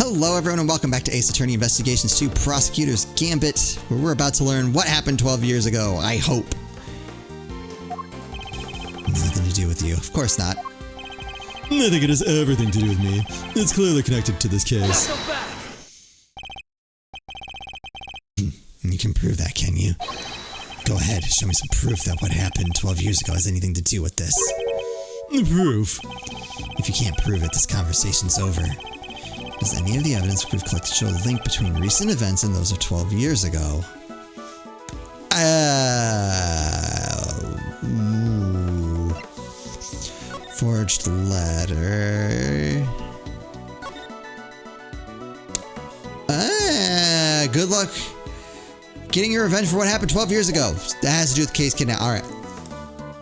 Hello everyone and welcome back to Ace Attorney Investigations 2 Prosecutor's Gambit, where we're about to learn what happened 12 years ago, I hope. Nothing to do with you. Of course not. I think it has everything to do with me. It's clearly connected to this case. You can prove that, can you? Go ahead, show me some proof that what happened 12 years ago has anything to do with this. Proof? If you can't prove it, this conversation's over. Does any of the evidence we've collected show a link between recent events and those of 12 years ago? Forged letter. Good luck getting your revenge for what happened 12 years ago. That has to do with case kidnap. Alright.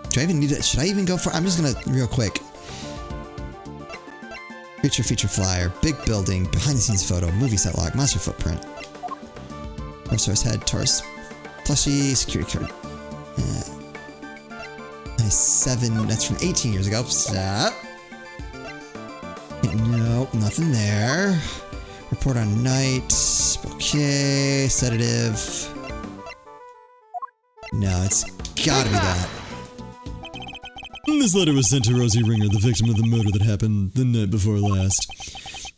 Do I even need it? Should I even go for it? I'm just gonna, real quick. Feature flyer, big building, behind the scenes photo, movie set log, monster footprint. Source head, Taurus, plushie, security card. Nice 7, that's from 18 years ago. Stop. Nope, nothing there. Report on night. Okay, sedative. No, it's gotta be that. This letter was sent to Rosie Ringer, the victim of the murder that happened the night before last.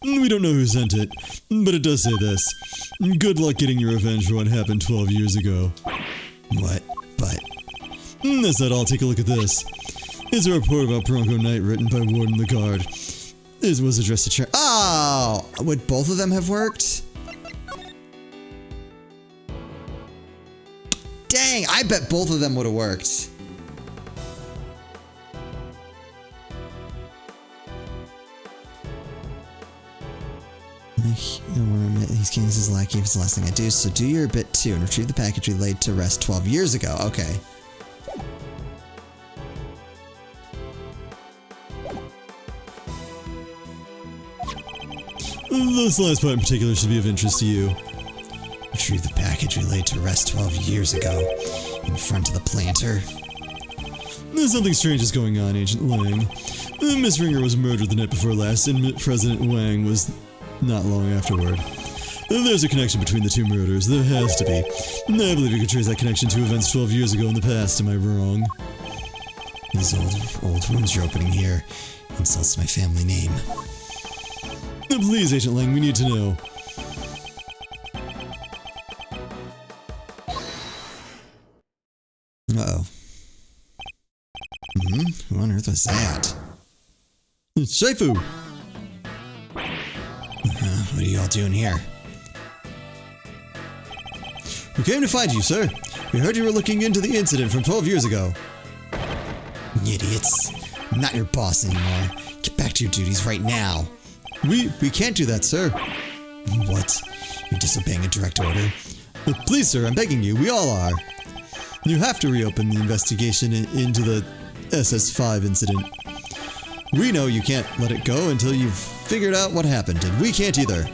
We don't know who sent it, but it does say this. Good luck getting your revenge for what happened 12 years ago. What? But? That's not all. Take a look at this. It's a report about Bronco Knight written by Warden the Guard. This was addressed to Oh! Would both of them have worked? Dang, I bet both of them would have worked. These kings is lackey if it's the last thing I do, so do your bit too and retrieve the package we laid to rest 12 years ago. Okay. This last part in particular should be of interest to you. Retrieve the package we laid to rest 12 years ago in front of the planter. There's something strange is going on, Agent Lang. Miss Ringer was murdered the night before last, and President Wang was not long afterward. There's a connection between the two murders. There has to be. I believe you can trace that connection to events 12 years ago in the past. Am I wrong? These old wounds you're opening here insults my family name. Please, Agent Lang, we need to know. Uh-oh. Who on earth was that? It's Shaifu! What are you all doing here? We came to find you, sir. We heard you were looking into the incident from 12 years ago. Idiots. I'm not your boss anymore. Get back to your duties right now. We can't do that, sir. What? You're disobeying a direct order? Please, sir, I'm begging you. We all are. You have to reopen the investigation into the SS5 incident. We know you can't let it go until you've figured out what happened, and we can't either.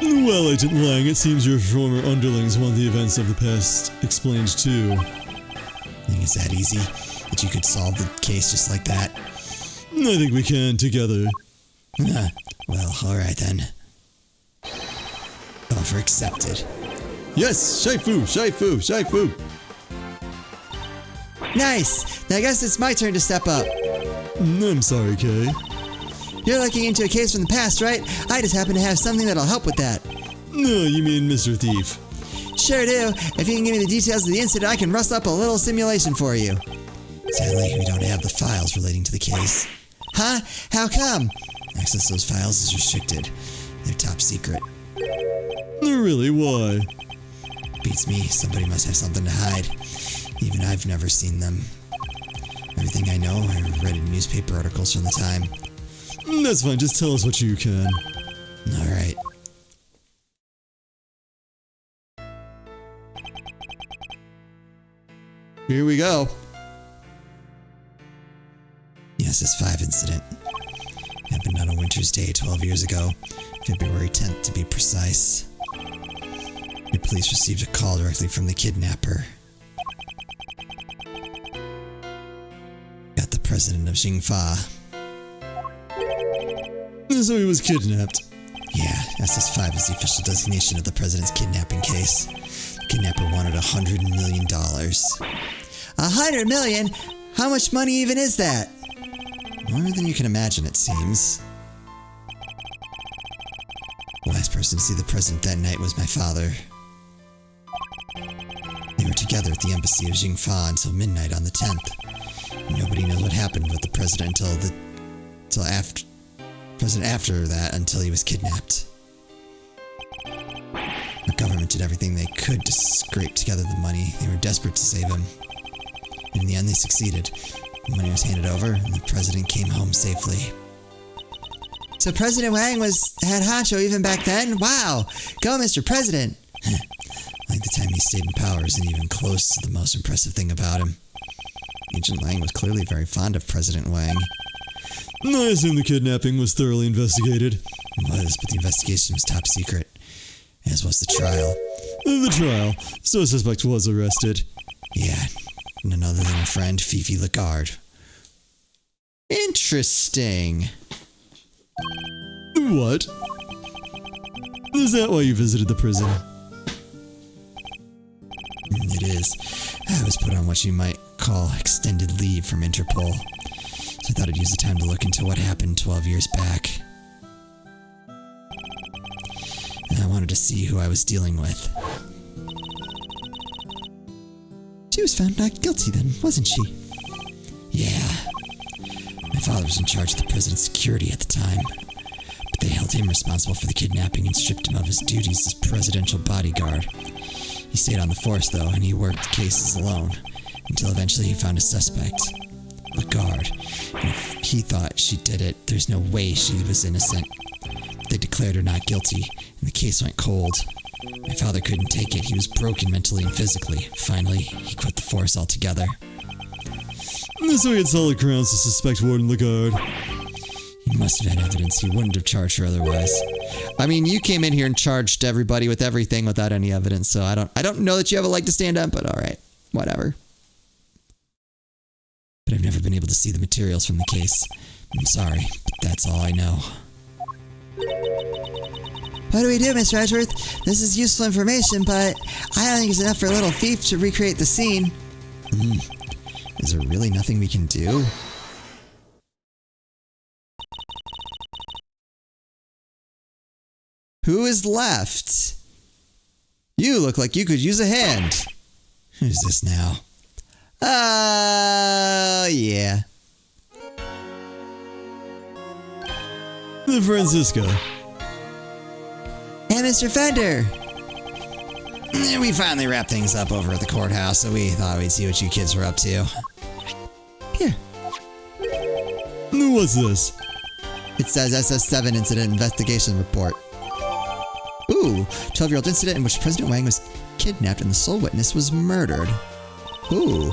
Well, Agent Lang, it seems your former underlings want the events of the past explained too. You think it's that easy? That you could solve the case just like that? I think we can, together. Well, alright then. Offer accepted. Yes! Shaifu! Shaifu! Shaifu! Nice! Now I guess it's my turn to step up. I'm sorry, Kay. You're looking into a case from the past, right? I just happen to have something that'll help with that. No, you mean Mr. Thief. Sure do. If you can give me the details of the incident, I can rustle up a little simulation for you. Sadly, we don't have the files relating to the case. Huh? How come? Access to those files is restricted. They're top secret. Really? Why? Beats me. Somebody must have something to hide. Even I've never seen them. Everything I know, I read in newspaper articles from the time. That's fine. Just tell us what you can. Alright. Here we go. The SS5 incident happened on a winter's day 12 years ago, February 10th to be precise. Your police received a call directly from the kidnapper. president of Xingfa. So he was kidnapped. Yeah, SS5 is the official designation of the president's kidnapping case. The kidnapper wanted $100 million. $100 million? How much money even is that? More than you can imagine, it seems. The last person to see the president that night was my father. They were together at the embassy of Xingfa until midnight on the 10th. Nobody knows what happened with the president after that until he was kidnapped. The government did everything they could to scrape together the money. They were desperate to save him. In the end, they succeeded. The money was handed over, and the president came home safely. So President Wang was head honcho even back then? Wow! Go, Mr. President! Like the time he stayed in power isn't even close to the most impressive thing about him. Agent Lang was clearly very fond of President Wang. I assume the kidnapping was thoroughly investigated. It was, but the investigation was top secret. As was the trial. The trial? So a suspect was arrested. Yeah, none other than our friend Fifi Lagarde. Interesting. What? Is that why you visited the prison? It is. I was put on what you might call extended leave from Interpol. So I thought I'd use the time to look into what happened 12 years back. And I wanted to see who I was dealing with. She was found not guilty then, wasn't she? Yeah. My father was in charge of the president's security at the time. But they held him responsible for the kidnapping and stripped him of his duties as presidential bodyguard. He stayed on the force, though, and he worked the cases alone, until eventually he found a suspect. Lagarde. And if he thought she did it, there's no way she was innocent. They declared her not guilty, and the case went cold. My father couldn't take it. He was broken mentally and physically. Finally, he quit the force altogether. So he had solid grounds to suspect Warden Lagarde. He must have had evidence. He wouldn't have charged her otherwise. I mean, you came in here and charged everybody with everything without any evidence, so I don't know that you have a leg to stand on, but alright. Whatever. But I've never been able to see the materials from the case. I'm sorry, but that's all I know. What do we do, Miss Edgeworth? This is useful information, but I don't think it's enough for a little thief to recreate the scene. Is there really nothing we can do? Who is left? You look like you could use a hand. Who's this now? Oh, yeah. Francisco. Hey, Mr. Fender. We finally wrapped things up over at the courthouse, so we thought we'd see what you kids were up to. Here. What's this? It says SS7 Incident Investigation Report. Ooh, 12-year-old incident in which President Wang was kidnapped and the sole witness was murdered. Ooh.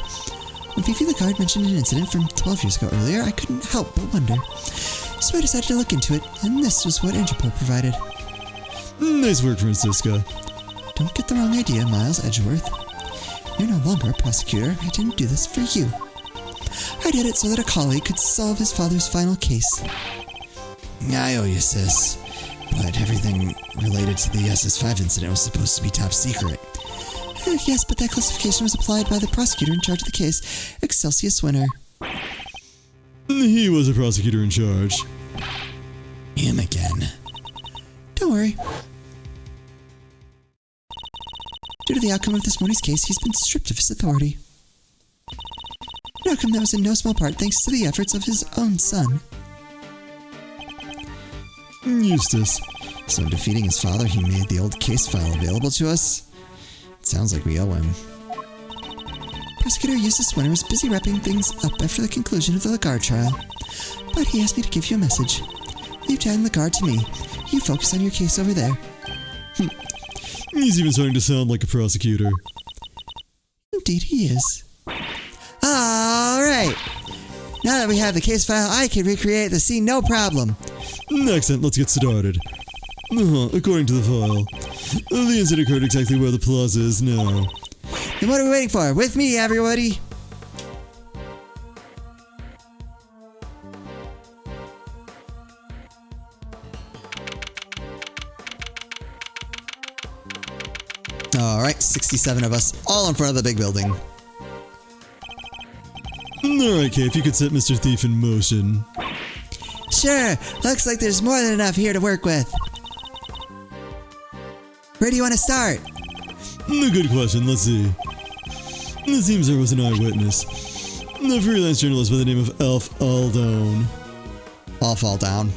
When Fifi Lagarde mentioned an incident from 12 years ago earlier, I couldn't help but wonder. So I decided to look into it, and this was what Interpol provided. Nice work, Francisco. Don't get the wrong idea, Miles Edgeworth. You're no longer a prosecutor. I didn't do this for you. I did it so that a colleague could solve his father's final case. I owe you, sis. But everything related to the SS5 incident was supposed to be top secret. Yes, but that classification was applied by the prosecutor in charge of the case, Excelsius Winter. He was a prosecutor in charge. Him again. Don't worry. Due to the outcome of this morning's case, he's been stripped of his authority. An outcome that was in no small part thanks to the efforts of his own son. Eustace. So in defeating his father, he made the old case file available to us? It sounds like we owe him. Prosecutor Eustace Winter was busy wrapping things up after the conclusion of the Lagarde trial. But he asked me to give you a message. Leave Jan Lagarde to me. You focus on your case over there. He's even starting to sound like a prosecutor. Indeed he is. Alright! Now that we have the case file, I can recreate the scene no problem. Excellent, let's get started. According to the file, the incident occurred exactly where the plaza is now. Then what are we waiting for? With me, everybody! Alright, 67 of us, all in front of the big building. Alright, Kay, if you could set Mr. Thief in motion. Sure, looks like there's more than enough here to work with. Where do you want to start? A good question, let's see. It seems there was an eyewitness. A freelance journalist by the name of Alf Aldone. I'll fall down.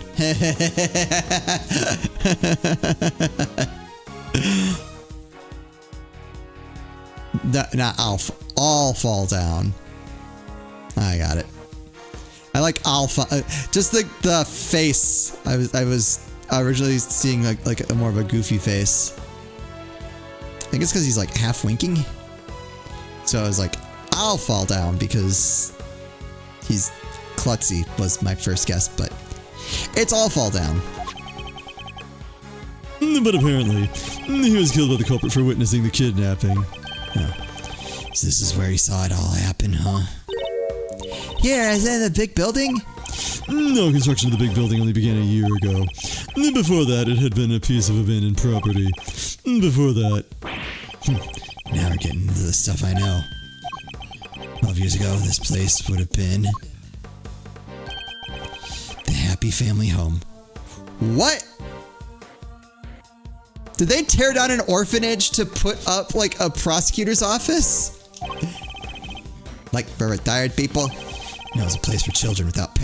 Not Alf. I'll fall down. I got it. I like Alpha. Just the face. I was originally seeing like a more of a goofy face. I think it's because he's like half winking. So I was like, I'll fall down because he's klutzy was my first guess, but it's all fall down. But apparently, he was killed by the culprit for witnessing the kidnapping. Oh. So this is where he saw it all happen, huh? Here, is that the big building? No, construction of the big building only began a year ago. Before that, it had been a piece of abandoned property. Before that... Now we're getting into the stuff I know. 12 years ago, this place would have been... the happy family home. What? Did they tear down an orphanage to put up, like, a prosecutor's office? Like, for retired people? No, it was a place for children without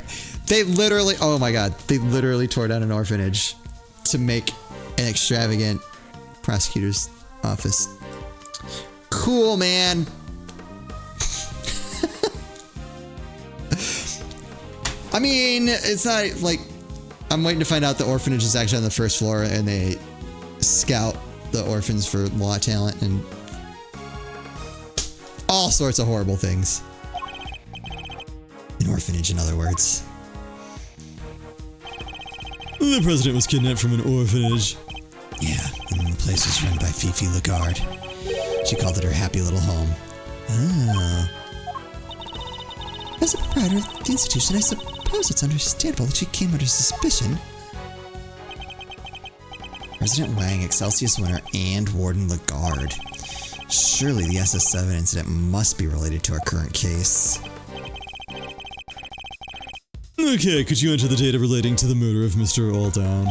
they literally, oh my god, they literally tore down an orphanage to make an extravagant prosecutor's office. Cool, man. I mean, it's not like I'm waiting to find out the orphanage is actually on the first floor and they scout the orphans for law talent and all sorts of horrible things. An orphanage, in other words. The president was kidnapped from an orphanage. Yeah, and the place was run by Fifi Lagarde. She called it her happy little home. Ah. As a proprietor of the institution, I suppose it's understandable that she came under suspicion. President Wang, Excelsius winner, and Warden Lagarde. Surely the SS7 incident must be related to our current case. Okay, could you enter the data relating to the murder of Mr. Aldown?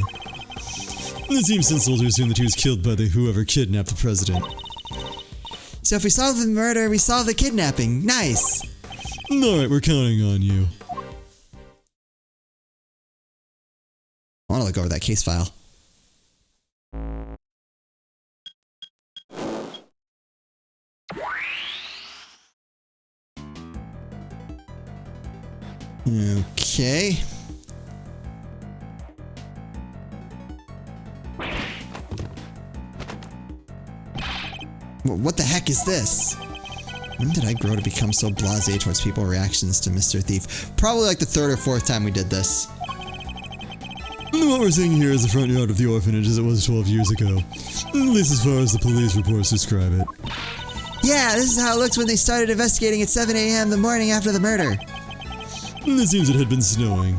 It seems sensible to assume that he was killed by whoever kidnapped the president. So if we solve the murder, we solve the kidnapping. Nice! Alright, we're counting on you. I want to look over that case file. Okay. What the heck is this? When did I grow to become so blasé towards people's reactions to Mr. Thief? Probably like the third or fourth time we did this. What we're seeing here is the front yard of the orphanage as it was 12 years ago. At least as far as the police reports describe it. Yeah, this is how it looks when they started investigating at 7 a.m. the morning after the murder. It seems it had been snowing.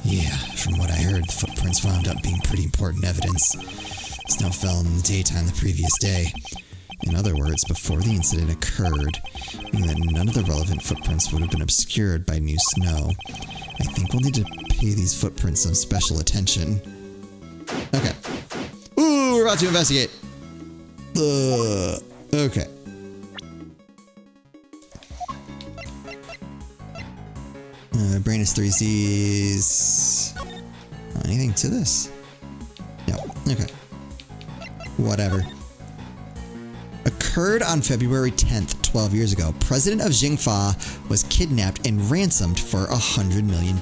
Yeah, from what I heard, the footprints wound up being pretty important evidence. Snow fell in the daytime the previous day. In other words, before the incident occurred, meaning that none of the relevant footprints would have been obscured by new snow. I think we'll need to pay these footprints some special attention. Okay. Ooh, we're about to investigate. Okay. Brain is 3Z's. Oh, anything to this? No. Okay. Whatever. Occurred on February 10th, 12 years ago. President of Jingfa was kidnapped and ransomed for $100 million.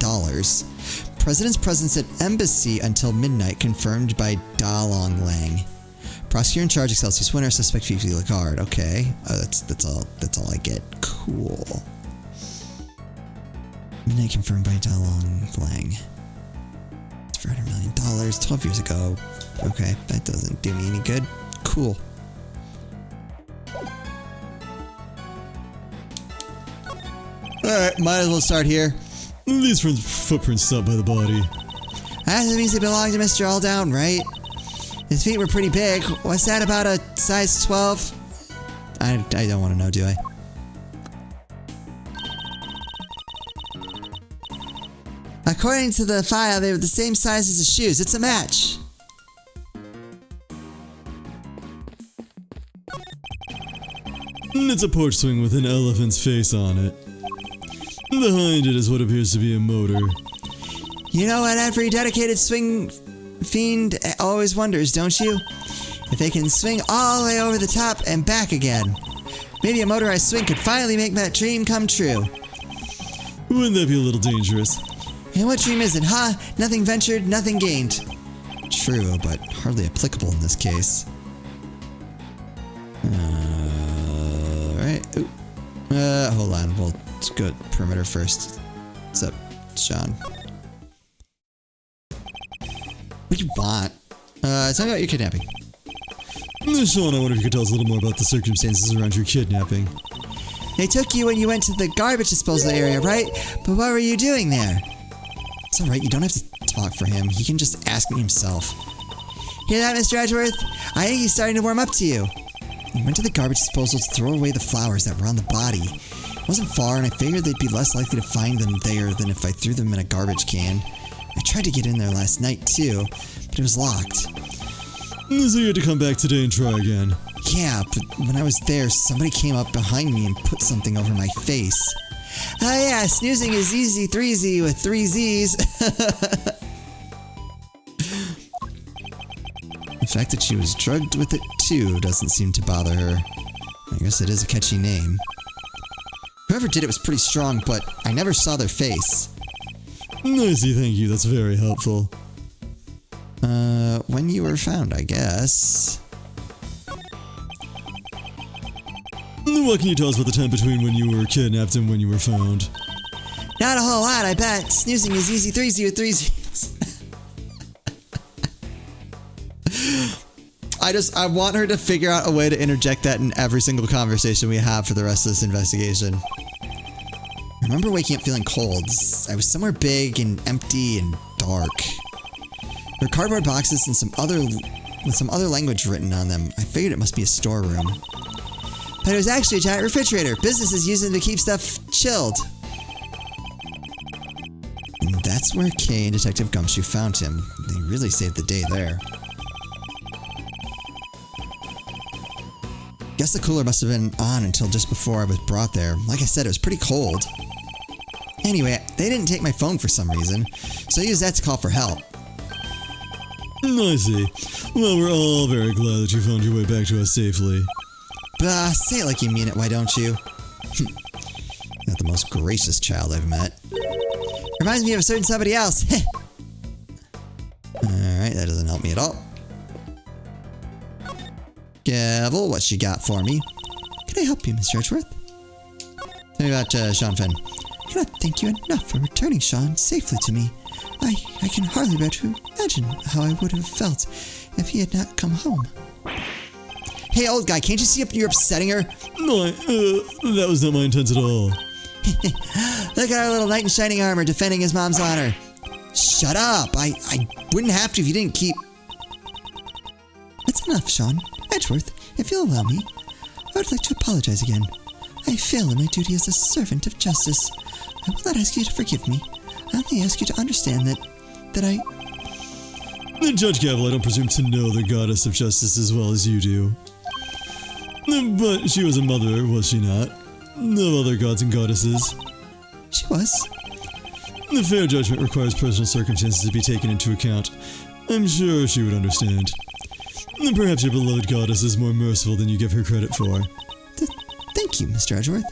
President's presence at embassy until midnight confirmed by Dalong Lang. Prosecutor in charge, Excelsius winner, suspect Fifi Lagarde. Okay. That's all I get. Cool. Midnight confirmed by Dalong Lang. It's for $100 million, 12 years ago. Okay, that doesn't do me any good. Cool. Alright, might as well start here. These footprints stopped by the body. That means they belong to Mr. Aldown, right? His feet were pretty big. Was that about a size 12? I don't want to know, do I? According to the file, they were the same size as the shoes. It's a match. It's a porch swing with an elephant's face on it. Behind it is what appears to be a motor. You know what every dedicated swing fiend always wonders, don't you? If they can swing all the way over the top and back again. Maybe a motorized swing could finally make that dream come true. Wouldn't that be a little dangerous? And what dream isn't, huh? Nothing ventured, nothing gained. True, but hardly applicable in this case. Right. Hold on. We'll go perimeter first. What's up, Sean? What do you want? Tell me about your kidnapping. Sean, I wonder if you could tell us a little more about the circumstances around your kidnapping. They took you when you went to the garbage disposal area, right? But what were you doing there? It's alright, you don't have to talk for him. He can just ask me himself. Hear that, Mr. Edgeworth? I think he's starting to warm up to you. I went to the garbage disposal to throw away the flowers that were on the body. It wasn't far, and I figured they'd be less likely to find them there than if I threw them in a garbage can. I tried to get in there last night, too, but it was locked. So you had to come back today and try again. Yeah, but when I was there, somebody came up behind me and put something over my face. Oh yeah, snoozing is easy 3Z with 3 Z's. The fact that she was drugged with it too doesn't seem to bother her. I guess it is a catchy name. Whoever did it was pretty strong, but I never saw their face. Nicey, thank you, that's very helpful. When you were found, I guess. What can you tell us about the time between when you were kidnapped and when you were found? Not a whole lot, I bet. Snoozing is easy 3Z with 3 Z's. I want her to figure out a way to interject that in every single conversation we have for the rest of this investigation. I remember waking up feeling cold. I was somewhere big and empty and dark. There were cardboard boxes and with some other language written on them. I figured it must be a storeroom. But it was actually a giant refrigerator. Businesses use it to keep stuff chilled. And that's where Kay and Detective Gumshoe found him. They really saved the day there. Guess the cooler must have been on until just before I was brought there. Like I said, it was pretty cold. Anyway, they didn't take my phone for some reason, so I used that to call for help. I see. Well, we're all very glad that you found your way back to us safely. Bah, say it like you mean it, why don't you? Not the most gracious child I've met. Reminds me of a certain somebody else. Alright, that doesn't help me at all. Gavel, what you got for me? Can I help you, Mr. Edgeworth? Tell me about Sean Fenn. I cannot thank you enough for returning Sean safely to me. I can hardly bear to imagine how I would have felt if he had not come home. Hey, old guy, can't you see you're upsetting her? No, that was not my intent at all. Look at our little knight in shining armor defending his mom's honor. Shut up! I wouldn't have to if you didn't keep... That's enough, Sean. Edgeworth, if you'll allow me, I would like to apologize again. I fail in my duty as a servant of justice. I will not ask you to forgive me. I only ask you to understand that I... Judge Gavel, I don't presume to know the goddess of justice as well as you do. But she was a mother, was she not? Of other gods and goddesses. She was. The fair judgment requires personal circumstances to be taken into account. I'm sure she would understand. Perhaps your beloved goddess is more merciful than you give her credit for. Thank you, Mr. Edgeworth.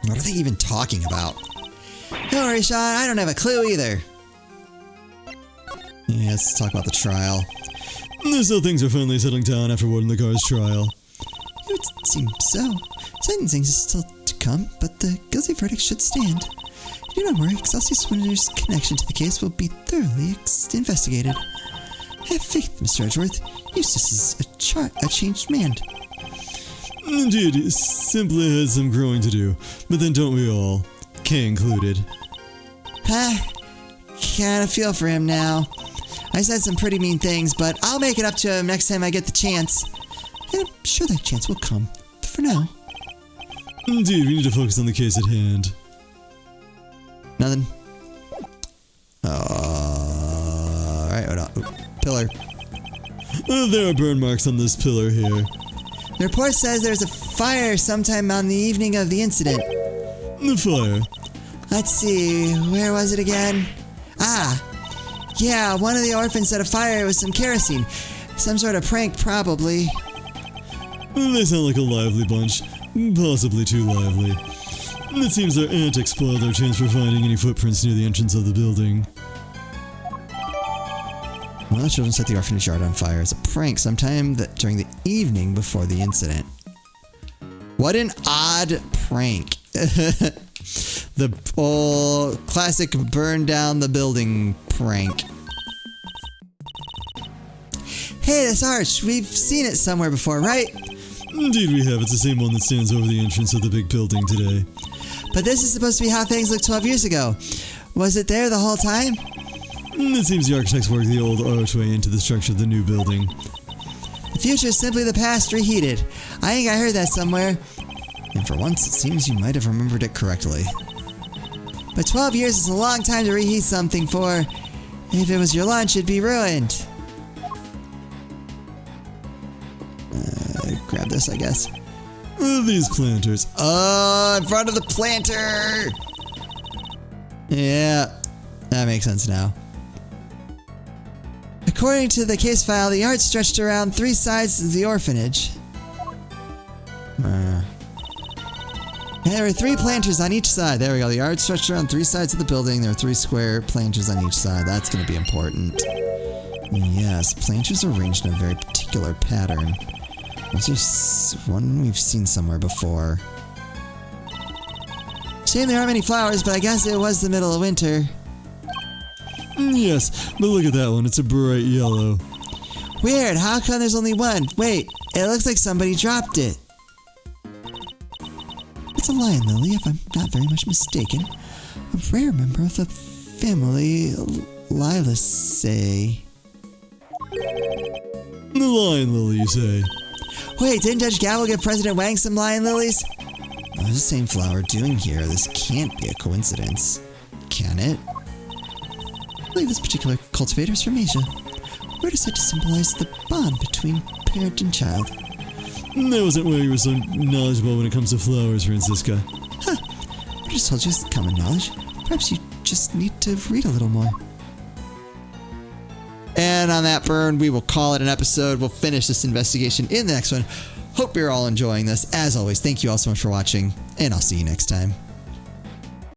What are they even talking about? Don't worry, Sean, I don't have a clue either. Yeah, let's talk about the trial. So things are finally settling down after Warden Lagar's trial. It would seem so. Sentencing is still to come, but the guilty verdict should stand. Do not worry, Excelsius Winter's connection to the case will be thoroughly investigated. Have faith, Mr. Edgeworth. Eustace is a changed man. Indeed, he simply has some growing to do, but then don't we all? Kay included. Kinda feel for him now. I said some pretty mean things, but I'll make it up to him next time I get the chance. And I'm sure that chance will come. But for now... Indeed, we need to focus on the case at hand. Nothing. Alright, hold on. Ooh, pillar. There are burn marks on this pillar here. The report says there's a fire sometime on the evening of the incident. The fire. Let's see, where was it again? Ah! Yeah, one of the orphans set a fire with some kerosene. Some sort of prank, probably. They sound like a lively bunch. Possibly too lively. It seems their antics spoiled their chance for finding any footprints near the entrance of the building. One of the children set the orphanage yard on fire as a prank sometime during the evening before the incident. What an odd prank. The old classic burn down the building prank. Hey, this arch. We've seen it somewhere before, right? Indeed we have. It's the same one that stands over the entrance of the big building today. But this is supposed to be how things looked 12 years ago. Was it there the whole time? It seems the architects worked the old archway into the structure of the new building. The future is simply the past reheated. I think I heard that somewhere. And for once, it seems you might have remembered it correctly. But 12 years is a long time to reheat something for. If it was your lunch, it'd be ruined. Grab this, I guess. These planters. Oh, in front of the planter! Yeah, that makes sense now. According to the case file, the yard stretched around 3 sides of the orphanage. And there were 3 planters on each side. There we go. The yard stretched around 3 sides of the building. There are 3 square planters on each side. That's going to be important. Yes, planters are arranged in a very particular pattern. One we've seen somewhere before. Shame there aren't many flowers, but I guess it was the middle of winter. Yes, but look at that one. It's a bright yellow. Weird. How come there's only one? Wait, it looks like somebody dropped it. It's a lion lily, if I'm not very much mistaken. A rare member of the family Lilaceae. The lion lily, you say? Wait, didn't Judge Gavel give President Wang some lion lilies? What's the same flower doing here? This can't be a coincidence. Can it? I believe this particular cultivator is from Asia. Where is said to symbolize the bond between parent and child. That wasn't why you were so knowledgeable when it comes to flowers, Francisca. Huh. I just told you it's common knowledge. Perhaps you just need to read a little more. And on that burn, we will call it an episode. We'll finish this investigation in the next one. Hope you're all enjoying this. As always, thank you all so much for watching, and I'll see you next time.